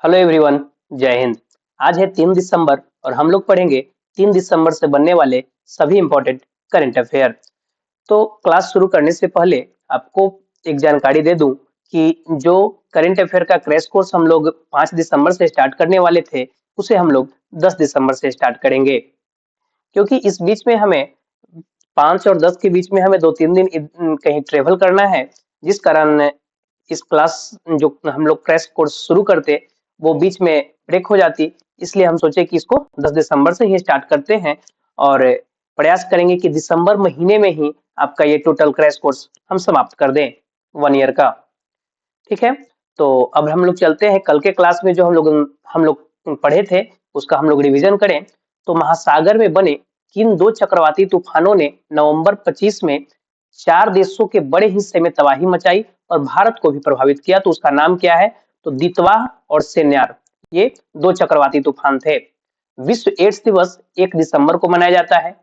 Hello everyone. जय हिंद। आज है 3 दिसंबर और हम लोग पढ़ेंगे 3 दिसंबर से बनने वाले सभी इंपॉर्टेंट करंट अफेयर। तो क्लास शुरू करने से पहले आपको एक जानकारी दे दूं कि जो करंट अफेयर का क्रैश कोर्स हम लोग 5 दिसंबर से स्टार्ट करने वाले थे, उसे हम लोग 10 दिसंबर से स्टार्ट करेंगे, क्योंकि इस बीच में हमें 5 और 10 के बीच में हमें 2-3 दिन कहीं ट्रेवल करना है, जिस कारण इस क्लास जो हम लोग क्रैश कोर्स शुरू करते वो बीच में ब्रेक हो जाती। इसलिए हम सोचे कि इसको 10 दिसंबर से ही स्टार्ट करते हैं और प्रयास करेंगे कि दिसंबर महीने में ही आपका ये टोटल क्रैश कोर्स हम समाप्त कर दें, 1 ईयर का। ठीक है, तो अब हम लोग चलते हैं कल के क्लास में जो हम लोग पढ़े थे उसका हम लोग रिवीजन करें। तो महासागर में बने किन दो चक्रवाती तूफानों ने नवंबर 25 में 4 देशों के बड़े हिस्से में तबाही मचाई और भारत को भी प्रभावित किया? तो उसका नाम क्या है? तो दितवा और सेन्यार, ये दो चक्रवाती तूफान थे। विश्व एड्स दिवस 1 दिसंबर को मनाया जाता है।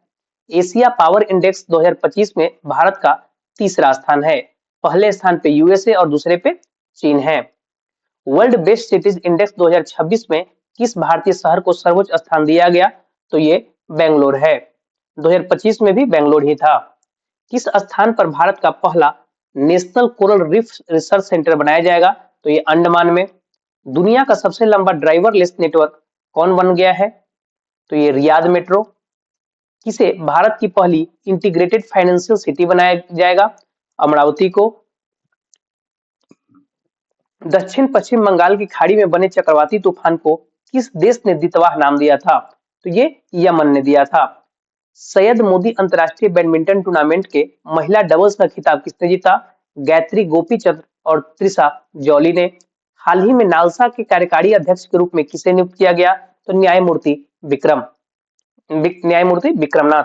एशिया पावर इंडेक्स 2025 में भारत का तीसरा स्थान है। पहले स्थान पे यूएसए और दूसरे पे चीन है। वर्ल्ड बेस्ट सिटीज इंडेक्स 2026 में किस भारतीय शहर को सर्वोच्च स्थान दिया गया? तो ये बेंगलोर है। 2025 में भी बेंगलोर ही था। किस स्थान पर भारत का पहला national coral reef research centre बनाया जाएगा? तो ये अंडमान में। दुनिया का सबसे लंबा ड्राइवरलेस नेटवर्क कौन बन गया है? तो ये रियाद मेट्रो। किसे भारत की पहली इंटीग्रेटेड फाइनेंशियल सिटी बनाया जाएगा? अमरावती को। दक्षिण पश्चिम बंगाल की खाड़ी में बने चक्रवाती तूफान को किस देश ने दितवाह नाम दिया था? तो ये यमन ने दिया था। सैयद मोदी अंतरराष्ट्रीय बैडमिंटन टूर्नामेंट के महिला डबल्स का खिताब किसने जीता? गायत्री गोपीचंद और त्रिशा जॉली ने। हाल ही में नालसा के कार्यकारी अध्यक्ष के रूप में किसे नियुक्त किया गया? तो न्यायमूर्ति विक्रमनाथ।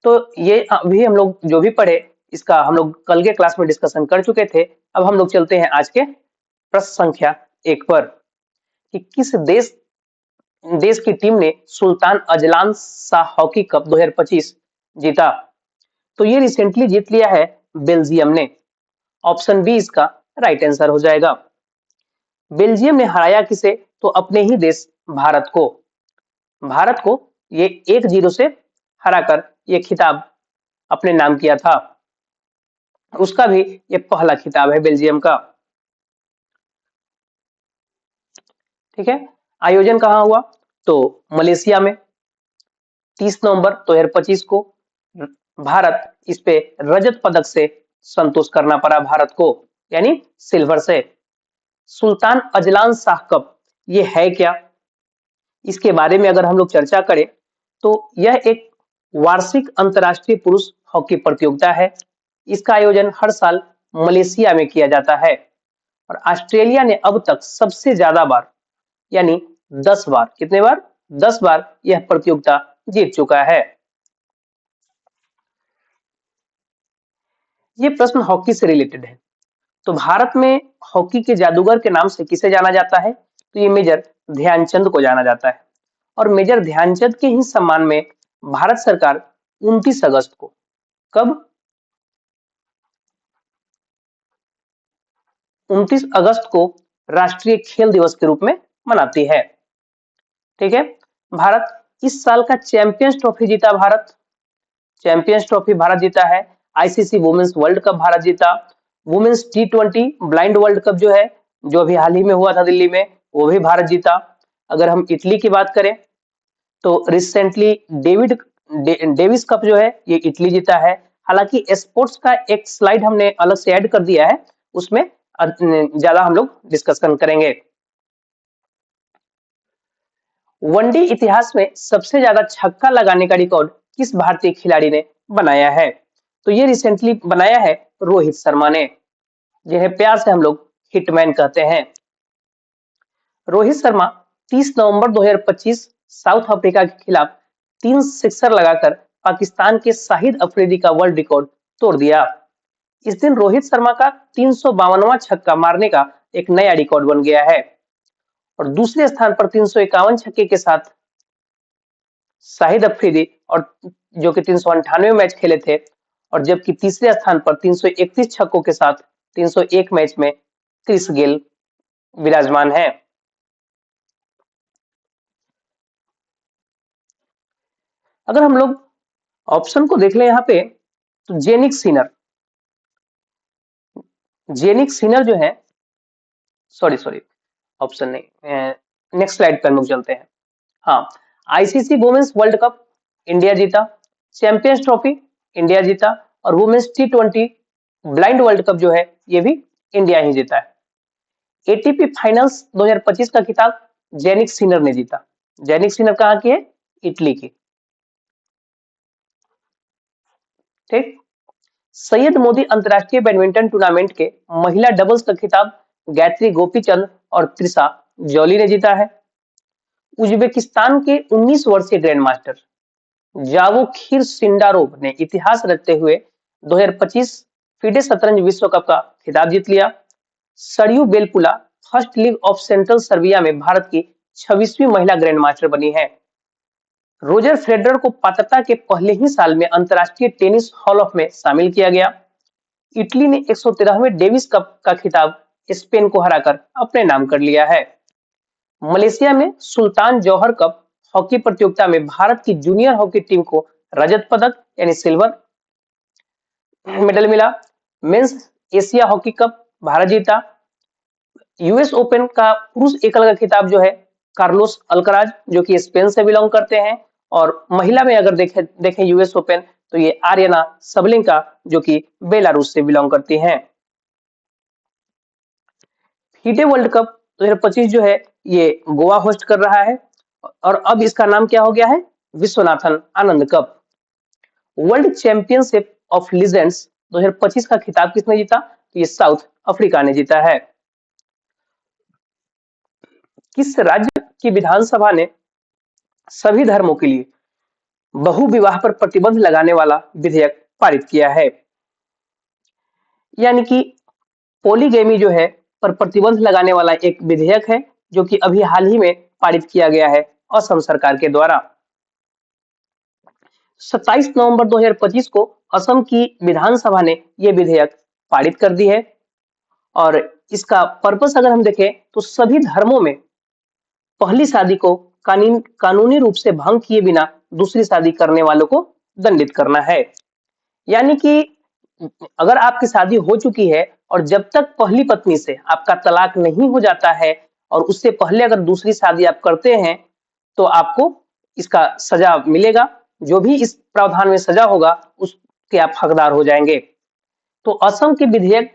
तो ये अभी हम लोग जो भी पढ़े इसका हम लोग कल के क्लास में डिस्कशन कर चुके थे। अब हम लोग चलते हैं आज के प्रश्न संख्या 1 पर कि किस देश देश की टीम ने Sultan Azlan Shah hockey cup 2025 जीता? तो ये रिसेंटली जीत लिया है बेल्जियम ने। ऑप्शन बी इसका राइट आंसर हो जाएगा। बेल्जियम ने हराया किसे? तो अपने ही देश भारत को ये 1-0 से हराकर ये खिताब अपने नाम किया था। उसका भी ये पहला खिताब है बेल्जियम का। ठीक है, आयोजन कहाँ हुआ? तो मलेशिया में। 30 नवंबर 2025 को भारत इस पे रजत पदक से संतोष करना पड़ा भारत को, यानी सिल्वर से। सुल्तान अजलान शाह कप ये है क्या? इसके बारे में अगर हम लोग चर्चा करें तो यह एक वार्षिक अंतर्राष्ट्रीय पुरुष हॉकी प्रतियोगिता है। इसका आयोजन हर साल मलेशिया में किया जाता है और ऑस्ट्रेलिया ने अब तक सबसे ज्यादा बार यानी 10 बार, कितने बार? 10 बार यह प्रतियोगिता जीत चुका है। ये प्रश्न हॉकी से रिलेटेड है। तो भारत में हॉकी के जादूगर के नाम से किसे जाना जाता है? तो ये मेजर ध्यानचंद को जाना जाता है और मेजर ध्यानचंद के ही सम्मान में भारत सरकार 29 अगस्त को, कब? 29 अगस्त को राष्ट्रीय खेल दिवस के रूप में मनाती है। ठीक है, भारत इस साल का चैंपियंस ट्रॉफी जीता। चैंपियंस ट्रॉफी भारत जीता है। ICC women's world cup Bharat जीता। Women's T20 blind world cup जो है, जो अभी हाल ही में हुआ था दिल्ली में, वो भी भारत जीता। अगर हम इटली की बात करें तो रिसेंटली डेविस कप जो है ये इटली जीता है। हालांकि स्पोर्ट्स का एक स्लाइड हमने अलग से ऐड कर दिया है, उसमें ज्यादा हम लोग डिस्कशन करेंगे। वनडे इतिहास में सबसे ज्यादा छक्का लगाने का रिकॉर्ड किस भारतीय खिलाड़ी ने बनाया है? तो ये रिसेंटली बनाया है रोहित शर्मा ने, जिन्हें प्यार से हम लोग हिटमैन कहते हैं। रोहित शर्मा 30 नवंबर 2025 साउथ अफ्रीका के खिलाफ 3 सिक्सर लगाकर पाकिस्तान के शाहिद अफरीदी का वर्ल्ड रिकॉर्ड तोड़ दिया। इस दिन रोहित शर्मा का 352वां छक्का मारने का एक नया रिकॉर्ड बन गया है और दूसरे स्थान पर 351 छक्के के साथ शाहिद अफरीदी और जो कि 398 मैच खेले थे, और जबकि तीसरे स्थान पर 331 छक्कों के साथ 301 मैच में क्रिस गेल विराजमान है। अगर हम लोग ऑप्शन को देख लें यहाँ पे, तो जेनिक सिनर जो है, सॉरी सॉरी, ऑप्शन नहीं, नेक्स्ट स्लाइड पर हम लोग चलते हैं। हाँ, ICC women's world cup India जीता, चैंपियंस ट्रॉफी इंडिया जीता, और women's T20 blind world cup जो है ये भी इंडिया ही जीता है। एटीपी फाइनल्स 2025 का खिताब जेनिक सिनर ने जीता। जेनिक सिनर कहाँ की है? इटली की। ठीक। सैयद मोदी अंतरराष्ट्रीय बैडमिंटन टूर्नामेंट के महिला डबल्स का खिताब गायत्री गोपीचंद और त्रिशा जॉली ने जीता है। उज्बेकिस्तान के 19 वर्षीय ग्रैंड मास्टर जावोखिर सिंडारोव ने इतिहास रचते हुए 2025 फीडे शतरंज विश्व कप का खिताब जीत लिया। सरयू बेलपुला first league of central Serbia में भारत की 26वीं महिला ग्रैंड मास्टर बनी है। रोजर फेडरर को पात्रता के पहले ही साल में अंतरराष्ट्रीय टेनिस हॉल ऑफ में शामिल किया गया। इटली ने 113वें डेविस कप का खिताब स्पेन को हराकर अपने नाम कर लिया है। मलेशिया में सुल्तान जौहर कप हॉकी प्रतियोगिता में भारत की जूनियर हॉकी टीम को रजत पदक यानी सिल्वर मेडल मिला। Men's Asia hockey cup Bharat जीता। यूएस ओपन का पुरुष एकल का खिताब जो है कार्लोस अल्कराज जो कि स्पेन से बिलोंग करते हैं, और महिला में अगर देखें यूएस ओपन तो ये आर्यना सबलिंका जो कि बेलारूस से बिलोंग करती हैं। फीडे वर्ल्ड कप 2025 जो है ये गोवा होस्ट कर रहा है, और अब इसका नाम क्या हो गया है? Viswanathan Anand cup. World championship of legends 2025 का खिताब किसने जीता? तो ये साउथ अफ्रीका ने जीता है। किस राज्य की विधानसभा ने सभी धर्मों के लिए बहु विवाह पर प्रतिबंध लगाने वाला विधेयक पारित किया है? यानी कि पोलीगेमी जो है पर प्रतिबंध लगाने वाला एक विधेयक है जो कि अभी हाल ही में पारित किया गया है असम सरकार के द्वारा। 27 नवंबर 2025 को असम की विधानसभा ने यह विधेयक पारित कर दी है, और इसका पर्पस अगर हम देखें तो सभी धर्मों में पहली शादी को कानूनी रूप से भंग किए बिना दूसरी शादी करने वालों को दंडित करना है। यानी कि अगर आपकी शादी हो चुकी है और जब तक पहली पत्नी से आपका तलाक नहीं हो जाता है और उससे पहले अगर दूसरी शादी आप करते हैं तो आपको इसका सजा मिलेगा। जो भी इस प्रावधान में सजा होगा उसके आप हकदार हो जाएंगे। तो असम के विधेयक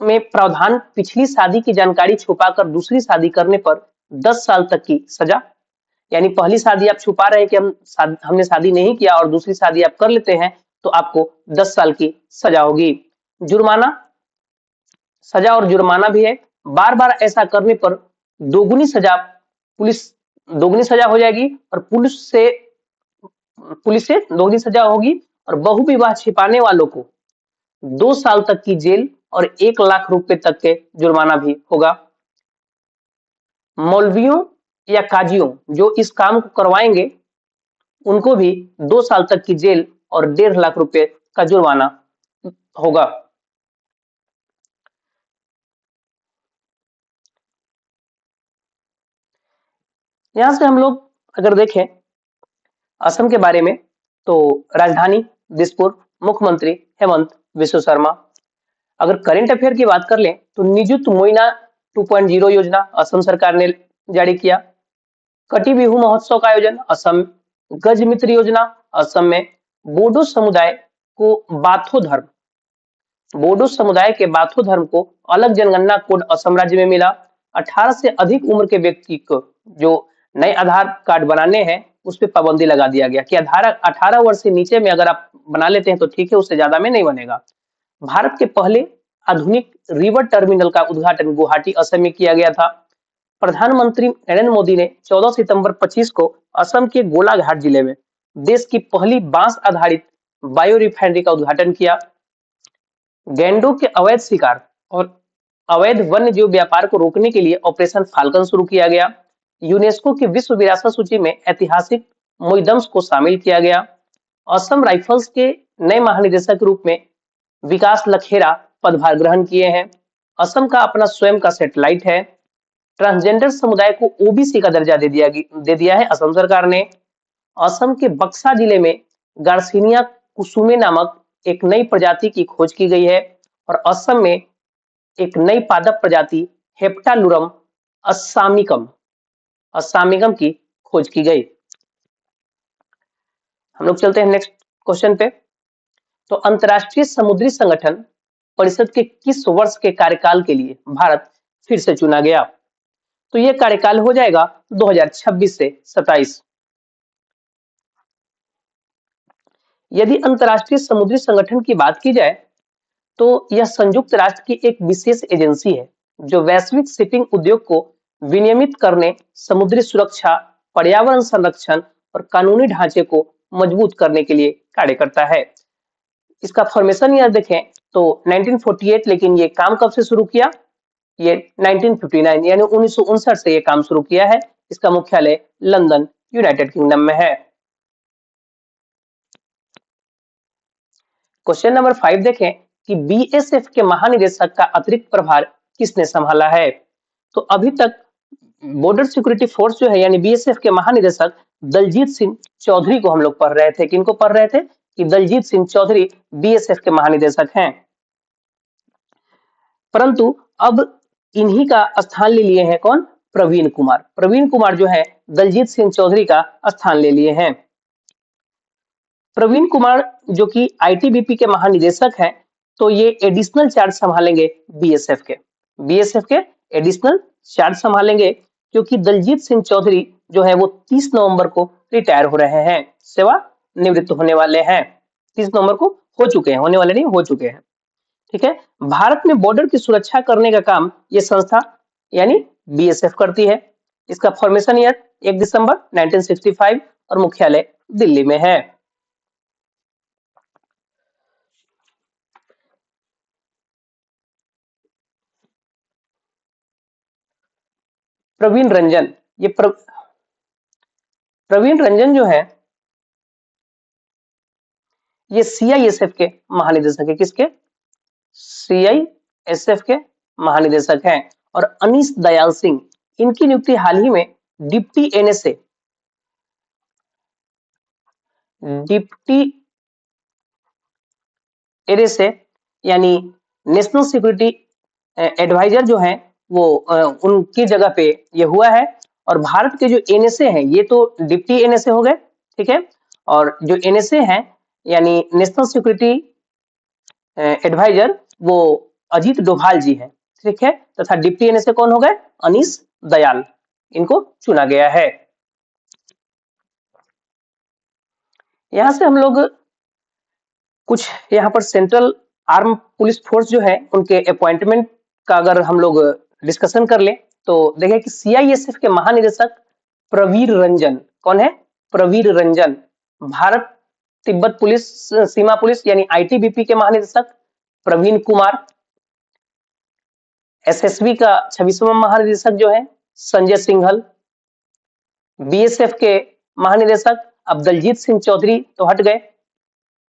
में प्रावधान पिछली शादी की जानकारी छुपाकर दूसरी शादी करने पर 10 साल तक की सजा, यानी पहली शादी आप छुपा रहे हैं कि हमने शादी नहीं किया और दूसरी शादी आप कर लेते हैं तो आपको 10 साल की सजा होगी। जुर्माना, सजा और जुर्माना भी है। बार बार ऐसा करने पर दोगुनी सजा दोगुनी सजा हो जाएगी, और पुलिस से दोगुनी सजा होगी, और बहुविवाह छिपाने वालों को 2 साल तक की जेल और 1 लाख रुपए तक के जुर्माना भी होगा। मौलवियों या काजियों जो इस काम को करवाएंगे उनको भी 2 साल तक की जेल और 1.5 लाख रुपए का जुर्माना होगा। यहां से हम लोग अगर देखें असम के बारे में तो राजधानी दिसपुर, मुख्यमंत्री हेमंत विश्व शर्मा। अगर करंट अफेयर की बात कर लें तो निजुत मोइना 2.0 योजना असम सरकार ने जारी किया। कटी बिहू महोत्सव का आयोजन असम। गज मित्र योजना असम में। बोडो समुदाय को बाथो धर्म बोडो समुदाय के बाथो धर्म को अलग जनगणना कोड असम राज्य में मिला। 18 से अधिक उम्र के व्यक्ति को जो नए आधार कार्ड बनाने हैं उस पर पाबंदी लगा दिया गया कि 18 वर्ष से नीचे में अगर आप बना लेते हैं तो ठीक है, उससे ज्यादा में नहीं बनेगा। भारत के पहले आधुनिक रिवर टर्मिनल का उद्घाटन गुवाहाटी असम में किया गया था। प्रधानमंत्री नरेंद्र मोदी ने 14 सितंबर 25 को असम के गोलाघाट जिले में देश की पहली बांस आधारित बायो रिफाइनरी का उद्घाटन किया। गैंडों के अवैध शिकार और अवैध वन्य जीव व्यापार को रोकने के लिए ऑपरेशन फाल्कन शुरू किया गया। यूनेस्को की विश्व विरासत सूची में ऐतिहासिक मोइदम्स को शामिल किया गया। असम राइफल्स के नए महानिदेशक के रूप में विकास लखेरा पदभार ग्रहण किए हैं। असम का अपना स्वयं का सैटेलाइट है। ट्रांसजेंडर समुदाय को ओबीसी का दर्जा दे दिया है असम सरकार ने। असम के बक्सा जिले में गार्सिनिया कुसुमे नामक एक नई प्रजाति की खोज की गई है और असम में एक नई पादप प्रजाति हेप्टालुरम अस्सामिकम अस्सामिकम की खोज की गई। हम लोग चलते हैं नेक्स्ट क्वेश्चन पे। तो अंतर्राष्ट्रीय समुद्री संगठन परिषद के किस वर्ष के कार्यकाल के लिए भारत फिर से चुना गया? तो यह कार्यकाल हो जाएगा 2026 से 27। यदि अंतर्राष्ट्रीय समुद्री संगठन की बात की जाए तो यह संयुक्त राष्ट्र की एक विशेष एजेंसी है जो वैश्विक शिपिंग उद्योग को विनियमित करने, समुद्री सुरक्षा, पर्यावरण संरक्षण और कानूनी ढांचे को मजबूत करने के लिए कार्य करता है। इसका फॉर्मेशन यह देखें तो 1948, लेकिन ये काम कब से शुरू किया? ये 1959 यानी 1959 से ये काम शुरू किया है। इसका मुख्यालय लंदन, यूनाइटेड किंगडम में है। क्वेश्चन नंबर 5 देखें कि बीएसएफ के महानिदेशक का अतिरिक्त प्रभार किसने संभाला है? तो अभी तक बॉर्डर सिक्योरिटी फोर्स जो है यानी बीएसएफ के महानिदेशक दलजीत सिंह चौधरी को हम लोग पढ़ रहे थे। किनको पढ़ रहे थे? कि दलजीत सिंह चौधरी बीएसएफ के महानिदेशक हैं। परंतु अब इन्हीं का स्थान ले लिए हैं कौन? प्रवीण कुमार। प्रवीण कुमार जो है दलजीत सिंह चौधरी का स्थान ले लिए हैं। प्रवीण कुमार जो कि आईटीबीपी के महानिदेशक हैं, तो ये एडिशनल चार्ज संभालेंगे बीएसएफ के एडिशनल चार्ज संभालेंगे, क्योंकि दलजीत सिंह चौधरी जो है वो 30 नवंबर को रिटायर हो रहे हैं, सेवा निवृत्त होने वाले हैं। 30 नवंबर को हो चुके हैं, होने वाले नहीं, हो चुके हैं। ठीक है। भारत में बॉर्डर की सुरक्षा करने का काम ये संस्था यानी बीएसएफ करती है। इसका फॉर्मेशन ईयर 1 दिसंबर 1965 और मुख्यालय दिल्ली में है। प्रवीण रंजन, ये प्रवीण रंजन जो है ये सीआईएसएफ के महानिदेशक है। किसके? सीआईएसएफ के महानिदेशक हैं। और अनीश दयाल सिंह, इनकी नियुक्ति हाल ही में डिप्टी एनएसए यानी नेशनल सिक्योरिटी एडवाइजर जो है वो उनकी जगह पे ये हुआ है। और भारत के जो एनएसए हैं ये तो डिप्टी एनएसए हो गए, ठीक है। और जो एनएसए हैं यानी नेशनल सिक्योरिटी एडवाइजर वो अजीत डोभाल जी हैं, ठीक है। तथा डिप्टी एनएसए कौन हो गए? अनीश दयाल, इनको चुना गया है। यहां से हम लोग कुछ यहाँ पर सेंट्रल आर्म पुलिस फोर्स जो है उनके अपॉइंटमेंट का अगर हम लोग डिस्कशन कर ले तो देखें कि सीआईएसएफ के महानिदेशक प्रवीर रंजन, कौन है? प्रवीर रंजन। भारत तिब्बत पुलिस सीमा पुलिस यानी आईटीबीपी के महानिदेशक प्रवीण कुमार। एसएसबी का 26वां महानिदेशक जो है संजय सिंघल। बीएसएफ के महानिदेशक अब दलजीत सिंह चौधरी तो हट गए,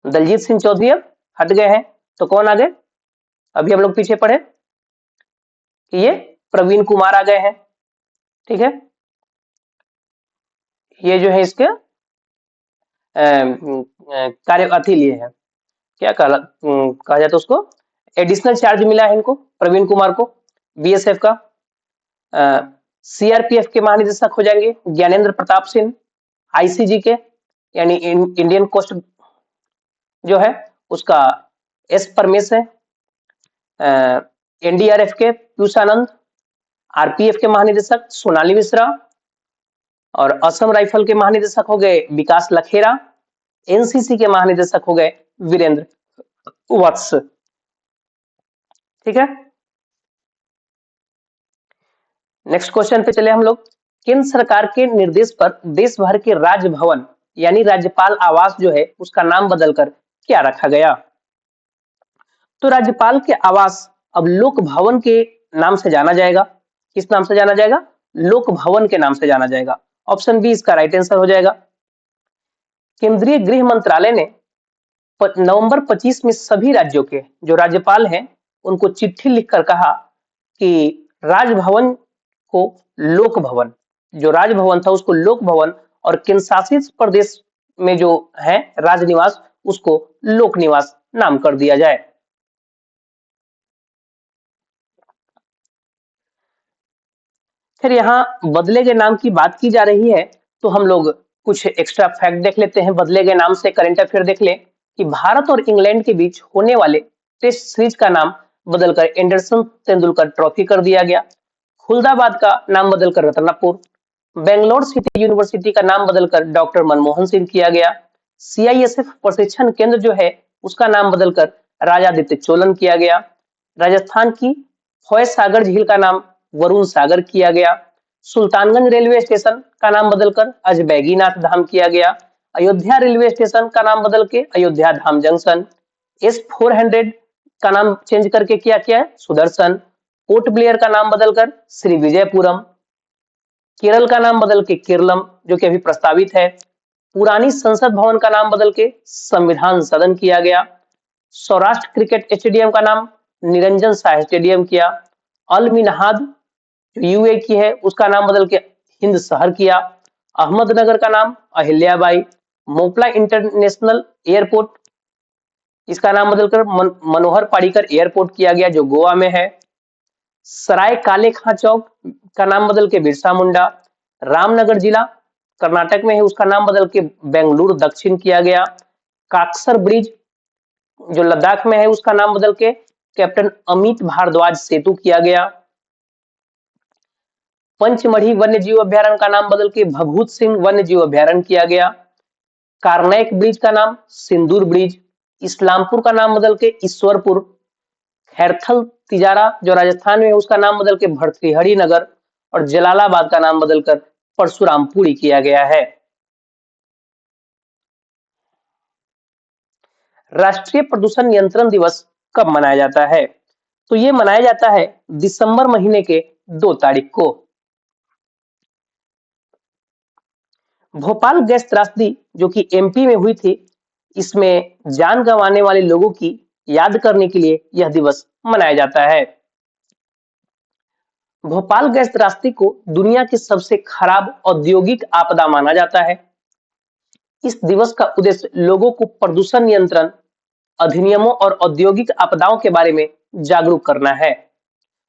दलजीत सिंह चौधरी अब हट गए हैं, तो कौन आ गए? अभी हम लोग पीछे पढ़े कि ये प्रवीण कुमार आ गए हैं, ठीक है। ये जो है इसके कार्यवाही लिए हैं, क्या कहा जाता है उसको? एडिशनल चार्ज मिला है इनको, प्रवीण कुमार को, बीएसएफ का। सीआरपीएफ के महानिदेशक हो जाएंगे ज्ञानेंद्र प्रताप सिंह। आईसीजी के यानी इंडियन कोस्ट जो है उसका एस परमेश है। एनडीआरएफ के पीयूष आनंद। आरपीएफ के महानिदेशक सोनाली मिश्रा। और असम राइफल के महानिदेशक हो गए विकास लखेरा। एनसीसी के महानिदेशक हो गए वीरेंद्र वत्स, ठीक है। नेक्स्ट क्वेश्चन पे चले हम लोग। केंद्र सरकार के निर्देश पर देश भर के राजभवन यानी राज्यपाल आवास जो है उसका नाम बदलकर क्या रखा गया? तो राज्यपाल के आवास अब लोक भवन के नाम से जाना जाएगा। किस नाम से जाना जाएगा? लोक भवन के नाम से जाना जाएगा। ऑप्शन बी इसका राइट आंसर हो जाएगा। केंद्रीय गृह मंत्रालय ने नवंबर 25 में सभी राज्यों के जो राज्यपाल हैं उनको चिट्ठी लिखकर कहा कि राजभवन को लोक भवन, जो राजभवन था उसको लोक भवन, और किनशासित प्रदेश में जो है राजनिवास उसको लोक निवास नाम कर दिया जाए। फिर यहाँ बदले गए नाम की बात की जा रही है, तो हम लोग कुछ एक्स्ट्रा फैक्ट देख लेते हैं। बदले गए नाम से करंट अफेयर देख ले कि भारत और इंग्लैंड के बीच होने वाले टेस्ट सीरीज का नाम बदलकर एंडरसन तेंदुलकर ट्रॉफी कर दिया गया। खुलदाबाद का नाम बदलकर रतनापुर, बेंगलोर सिटी यूनिवर्सिटी का नाम बदलकर डॉक्टर मनमोहन सिंह किया गया। सीआईएसएफ प्रशिक्षण केंद्र जो है उसका नाम बदलकर राजादित्य चोलन किया गया। राजस्थान की फॉय सागर झील का नाम वरुण सागर किया गया। सुल्तानगंज रेलवे स्टेशन का नाम बदलकर अजबैगीनाथ धाम किया गया। अयोध्या रेलवे स्टेशन का नाम बदल के अयोध्या धाम जंक्शन। S-400 का नाम चेंज करके किया किया है सुदर्शन। पोर्ट ब्लेयर का नाम बदलकर श्री विजयपुरम। केरल का नाम बदल के केरलम, जो कि अभी प्रस्तावित है। पुरानी संसद भवन का नाम बदल के संविधान सदन किया गया। सौराष्ट्र क्रिकेट स्टेडियम का नाम निरंजन शाह स्टेडियम किया। अल मिनहाद जो यूए की है उसका नाम बदल के हिंद शहर किया। अहमदनगर का नाम अहिल्याबाई। मोपला इंटरनेशनल एयरपोर्ट इसका नाम बदलकर मनोहर पारिकर एयरपोर्ट किया गया, जो गोवा में है। सराय काले खां चौक का नाम बदल के बिरसा मुंडा। रामनगर जिला कर्नाटक में है, उसका नाम बदल के बेंगलुरु दक्षिण किया गया। काकसर ब्रिज जो लद्दाख में है उसका नाम बदल के कैप्टन अमित भारद्वाज सेतु किया गया। पंचमढ़ी वन्य जीव अभ्यारण्य का नाम बदल के भभूत सिंह वन्य जीव अभ्यारण्य किया गया। कार्नैक ब्रिज का नाम सिंदूर ब्रिज। इस्लामपुर का नाम बदल के ईश्वरपुर। खैरथल तिजारा जो राजस्थान में है उसका नाम बदल के भर्तृहरि नगर, और जलालाबाद का नाम बदलकर परशुरामपुरी किया गया है। राष्ट्रीय प्रदूषण नियंत्रण दिवस कब मनाया जाता है? तो ये मनाया जाता है दिसंबर महीने के 2 तारीख को। भोपाल गैस त्रासदी जो कि एमपी में हुई थी, इसमें जान गंवाने वाले लोगों की याद करने के लिए यह दिवस मनाया जाता है। भोपाल गैस त्रासदी को दुनिया की सबसे खराब औद्योगिक आपदा माना जाता है। इस दिवस का उद्देश्य लोगों को प्रदूषण नियंत्रण अधिनियमों और औद्योगिक आपदाओं के बारे में जागरूक करना है।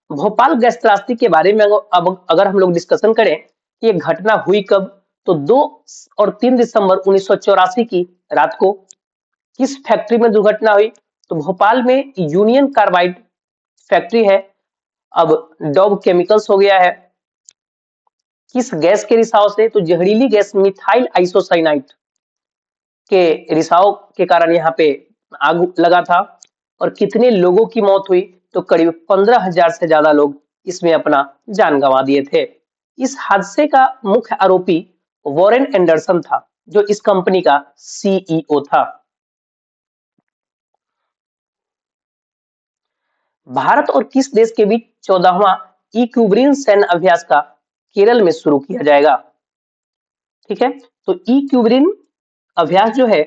भोपाल गैस त्रासदी के बारे में अब अगर हम लोग डिस्कशन करें, ये घटना हुई कब, तो 2 और 3 दिसंबर 1984 की रात को। किस फैक्ट्री में दुर्घटना हुई, तो भोपाल में यूनियन कार्बाइड फैक्ट्री है, अब डॉव केमिकल्स हो गया है। किस गैस के रिसाव से, तो जहरीली गैस मिथाइल आइसोसाइनाइड के रिसाव के कारण यहाँ पे आग लगा था। और कितने लोगों की मौत हुई, तो करीब 15,000 से ज्यादा लोग इसमें अपना जान गंवा दिए थे। इस हादसे का मुख्य आरोपी वॉरेन एंडरसन था, जो इस कंपनी का सीईओ था। भारत और किस देश के बीच 14वां इक्विब्रिन सैन्य अभ्यास का केरल में शुरू किया जाएगा? ठीक है, तो इक्विब्रिन अभ्यास जो है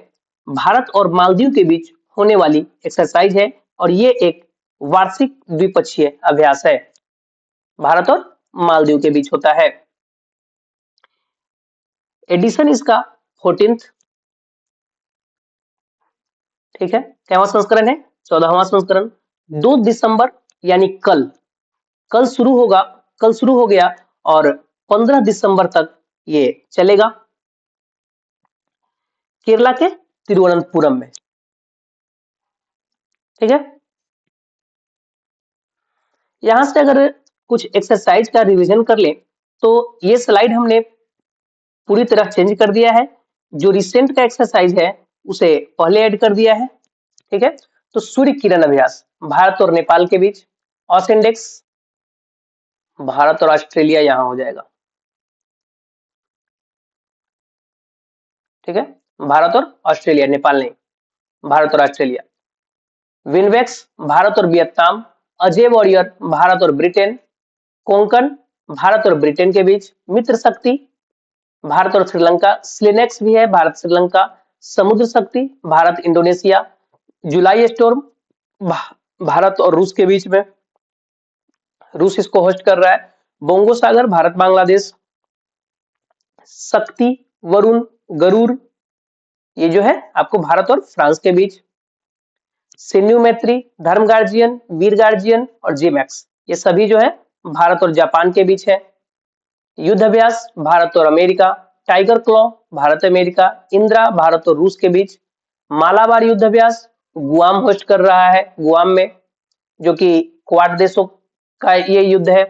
भारत और मालदीव के बीच होने वाली एक्सरसाइज है, और ये एक वार्षिक द्विपक्षीय अभ्यास है, भारत और मालदीव के बीच होता है। एडिशन इसका 14th, ठीक है। क्या संस्करण है? 14वां संस्करण। 2 दिसंबर यानी कल कल शुरू होगा, कल शुरू हो गया और 15 दिसंबर तक ये चलेगा केरला के तिरुवनंतपुरम में, ठीक है। यहां से अगर कुछ एक्सरसाइज का रिवीजन कर ले, तो ये स्लाइड हमने पूरी तरह चेंज कर दिया है। जो रिसेंट का एक्सरसाइज है उसे पहले ऐड कर दिया है, ठीक है। तो सूर्य किरण अभ्यास भारत और नेपाल के बीच। ऑस इंडेक्स भारत और ऑस्ट्रेलिया यहां हो जाएगा, ठीक है। भारत और ऑस्ट्रेलिया, नेपाल नहीं, भारत और ऑस्ट्रेलिया। विनवेक्स भारत और वियतनाम। अजय वॉरियर भारत और ब्रिटेन। कोंकण भारत और ब्रिटेन के बीच। मित्र शक्ति भारत और श्रीलंका। स्लिनेक्स भी है भारत श्रीलंका। समुद्र शक्ति भारत इंडोनेशिया। जुलाई स्टॉर्म भारत और रूस के बीच में, रूस इसको होस्ट कर रहा है। बोंगो सागर भारत बांग्लादेश, शक्ति, वरुण, गरुड़ ये जो है आपको भारत और फ्रांस के बीच, सिन्यू मैत्री, धर्म गार्जियन, वीर गार्जियन और जेमैक्स ये सभी जो है भारत और जापान के बीच है। युद्ध अभ्यास भारत और America, tiger claw Bharat America, Indira Bharat और रूस के बीच, मालाबार युद्ध अभ्यास गुआम होस्ट कर रहा है, गुआम में, जो कि क्वाड देशों का ये युद्ध है।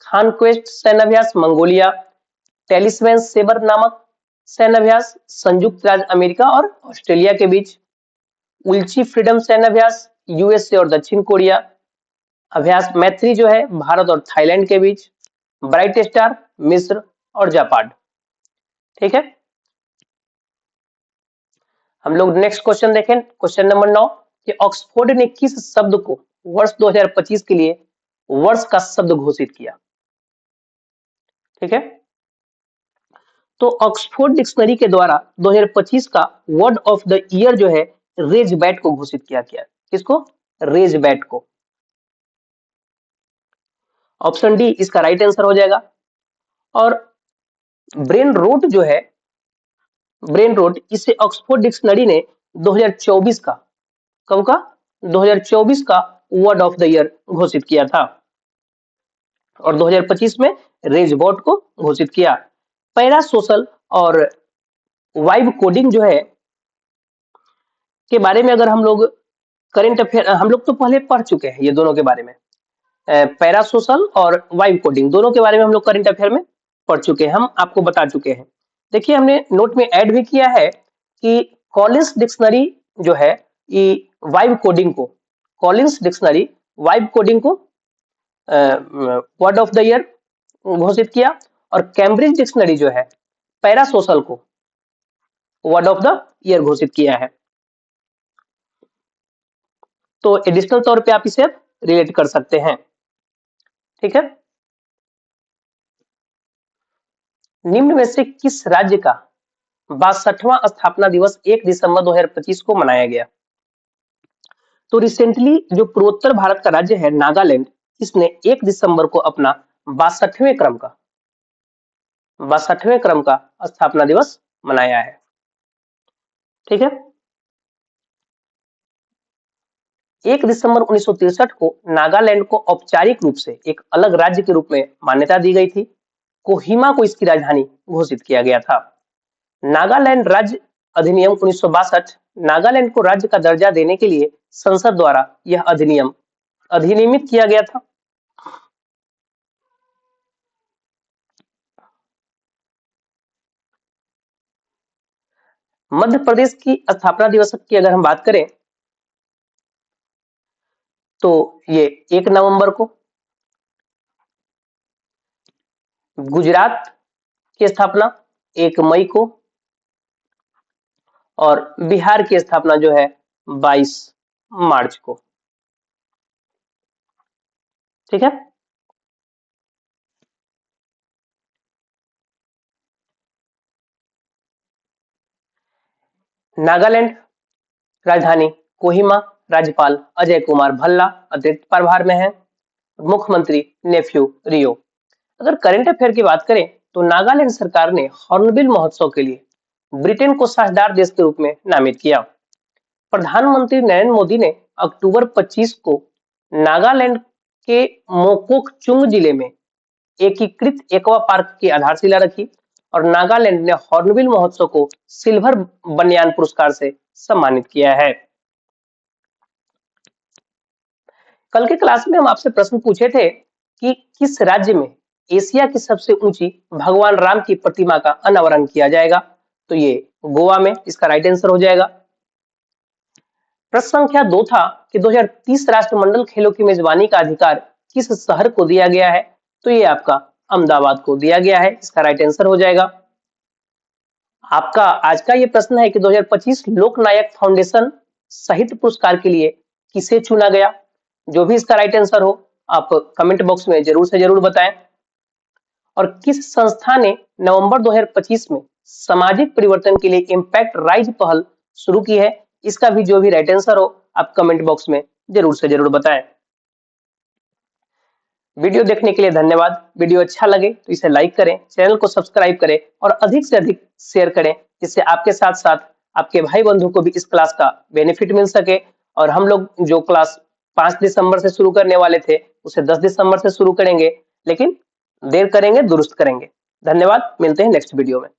कॉन्क्वेस्ट सैन्य अभ्यास मंगोलिया, टेलिस्मैन सेबर नामक सैन्य अभ्यास संयुक्त राज्य अमेरिका और ऑस्ट्रेलिया के बीच, उल्ची फ्रीडम सैन्य अभ्यास यूएसए और दक्षिण कोरिया, अभ्यास मैत्री जो है भारत और थाईलैंड के बीच, ब्राइट स्टार मिस्र और जापान। ठीक है, हम लोग नेक्स्ट क्वेश्चन देखें, क्वेश्चन नंबर 9 कि ऑक्सफोर्ड ने किस शब्द को वर्ष 2025 के लिए वर्ष का शब्द घोषित किया। ठीक है, तो ऑक्सफोर्ड डिक्शनरी के द्वारा 2025 का वर्ड ऑफ द ईयर जो है रेज बैट को घोषित किया गया। किसको? रेज बैट को। ऑप्शन डी इसका राइट आंसर हो जाएगा। और ब्रेन रोट जो है, ब्रेन रोट, इसे ऑक्सफोर्ड डिक्शनरी ने 2024 का, कब का? 2024 का वर्ड ऑफ द ईयर घोषित किया था और 2025 में रेजबॉट को घोषित किया। पैरा सोशल और वाइब कोडिंग जो है के बारे में अगर हम लोग करंट अफेयर, हम लोग तो पहले पढ़ चुके हैं ये दोनों के बारे में, पैरा सोशल और वाइब कोडिंग दोनों के बारे में हम लोग करंट अफेयर में पढ़ चुके हैं, हम आपको बता चुके हैं। देखिए हमने नोट में ऐड भी किया है कि कॉलिंस डिक्शनरी जो है ये वाइब कोडिंग को, कॉलिंस डिक्शनरी वाइब कोडिंग को वर्ड ऑफ द ईयर घोषित किया और कैम्ब्रिज डिक्शनरी जो है पैरा सोशल को वर्ड ऑफ द ईयर घोषित किया है। तो एडिशनल तौर पे आप इसे रिलेट कर सकते हैं। ठीक है, निम्न में से किस राज्य का 62वां स्थापना दिवस 1 दिसंबर 2025 को मनाया गया? तो रिसेंटली जो पूर्वोत्तर भारत का राज्य है नागालैंड, इसने 1 दिसंबर को अपना 62वें क्रम का स्थापना दिवस मनाया है। ठीक है, 1 दिसंबर 1963 को नागालैंड को औपचारिक रूप से एक अलग राज्य के रूप में मान्यता दी गई थी। कोहिमा को इसकी राजधानी घोषित किया गया था। नागालैंड राज्य अधिनियम 1962 नागालैंड को राज्य का दर्जा देने के लिए संसद द्वारा यह अधिनियम अधिनियमित किया गया था। मध्य प्रदेश की स्थापना दिवस की अगर हम बात करें तो ये 1 नवंबर को, गुजरात की स्थापना 1 मई को और बिहार की स्थापना जो है 22 मार्च को। ठीक है, नागालैंड राजधानी कोहिमा, राज्यपाल अजय कुमार भल्ला अतिरिक्त प्रभार में है, मुख्यमंत्री नेफ्यू रियो। अगर करंट अफेयर की बात करें तो नागालैंड सरकार ने हॉर्नबिल महोत्सव के लिए ब्रिटेन को साझेदार देश के रूप में नामित किया। प्रधानमंत्री नरेंद्र मोदी ने अक्टूबर 25 को नागालैंड के मोकोकचुंग जिले में एकीकृत एक्वा पार्क की आधारशिला रखी और नागालैंड ने हॉर्नबिल महोत्सव को सिल्वर बनियान पुरस्कार से सम्मानित किया है। कल के क्लास में हम आपसे प्रश्न पूछे थे कि किस राज्य में एशिया की सबसे ऊंची भगवान राम की प्रतिमा का अनावरण किया जाएगा? तो ये गोवा में, इसका राइट आंसर हो जाएगा। प्रश्न संख्या 2 था कि 2030 राष्ट्रमंडल खेलों की मेजबानी का अधिकार किस शहर को दिया गया है? तो ये आपका अहमदाबाद को दिया गया है, इसका राइट आंसर हो जाएगा। आपका आज का ये प्रश्न है कि 2025 लोकनायक फाउंडेशन साहित्य पुरस्कार के लिए किसे चुना गया? जो भी इसका राइट आंसर हो आप कमेंट बॉक्स में जरूर से जरूर बताएं। और किस संस्था ने नवंबर 2025 में सामाजिक परिवर्तन के लिए इम्पैक्ट राइज पहल शुरू की है? इसका भी जो भी राइट आंसर हो आप कमेंट बॉक्स में जरूर से जरूर बताएं। वीडियो देखने के लिए धन्यवाद। वीडियो अच्छा लगे तो इसे लाइक करें, चैनल को सब्सक्राइब करें और अधिक से अधिक शेयर करें, जिससे आपके साथ साथ आपके भाई बंधु को भी इस क्लास का बेनिफिट मिल सके। और हम लोग जो क्लास 5 दिसंबर से शुरू करने वाले थे उसे 10 दिसंबर से शुरू करेंगे, लेकिन देर करेंगे दुरुस्त करेंगे। धन्यवाद, मिलते हैं नेक्स्ट वीडियो में।